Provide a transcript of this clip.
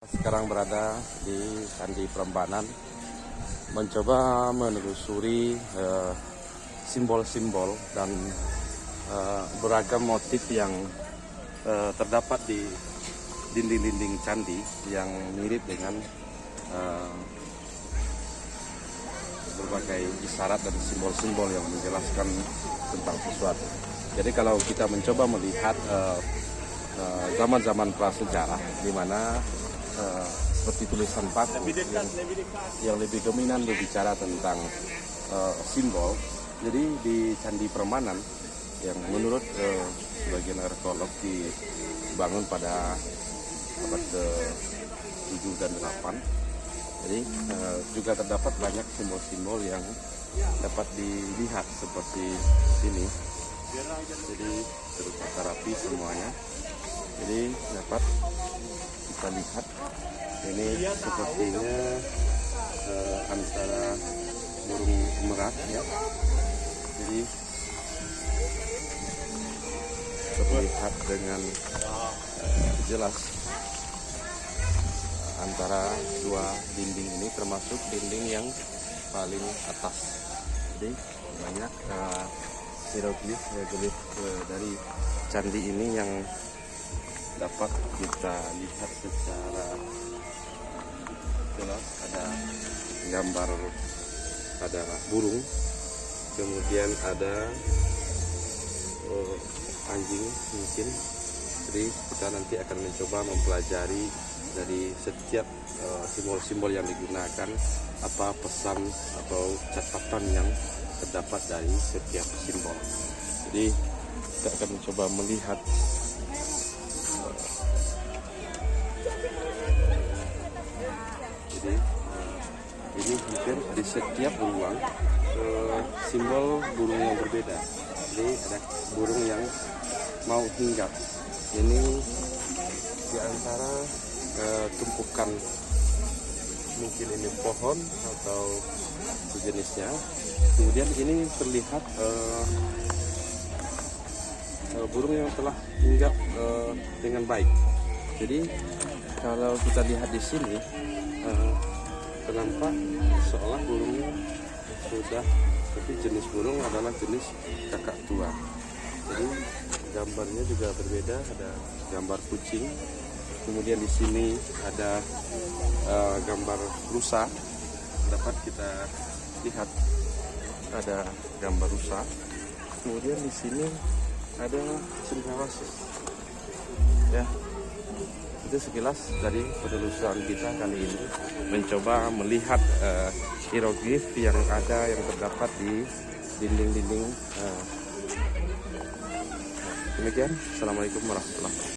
Sekarang berada di Candi Prambanan, mencoba menelusuri simbol-simbol dan beragam motif yang terdapat di dinding-dinding candi yang mirip dengan berbagai isyarat dan simbol-simbol yang menjelaskan tentang sesuatu. Jadi kalau kita mencoba melihat zaman-zaman prasejarah, di mana seperti tulisan paku yang lebih dominan berbicara tentang simbol. Jadi di Candi Prambanan yang menurut sebagian arkeolog dibangun pada abad ke-7 dan 8. Jadi juga terdapat banyak simbol-simbol yang dapat dilihat seperti ini. Jadi tertata rapi semuanya. Jadi dapat kita lihat ini sepertinya antara burung merak ya. Jadi terlihat dengan jelas antara dua dinding ini, termasuk dinding yang paling atas. Jadi banyak hieroglif dari candi ini yang dapat kita lihat secara jelas. Ada gambar, ada burung, kemudian ada anjing mungkin. Jadi kita nanti akan mencoba mempelajari dari setiap simbol-simbol yang digunakan, apa pesan atau catatan yang terdapat dari setiap simbol. Jadi kita akan mencoba melihat jadi ini mungkin di setiap ruang simbol burung yang berbeda. Jadi ada burung yang mau hinggap. Ini di antara tumpukan, mungkin ini pohon atau sejenisnya. Kemudian ini terlihat burung yang telah hinggap dengan baik. Jadi kalau kita lihat di sini, ternampak seolah burungnya sudah, tapi jenis burung adalah jenis kakak tua. Jadi gambarnya juga berbeda, ada gambar kucing, kemudian di sini ada gambar rusa, dapat kita lihat ada gambar rusa. Kemudian di sini ada cendrawasih. Ya, itu sekilas dari penelusuran kita kali ini, mencoba melihat hieroglif yang ada, yang terdapat di dinding-dinding. Demikian, assalamualaikum warahmatullahi wabarakatuh.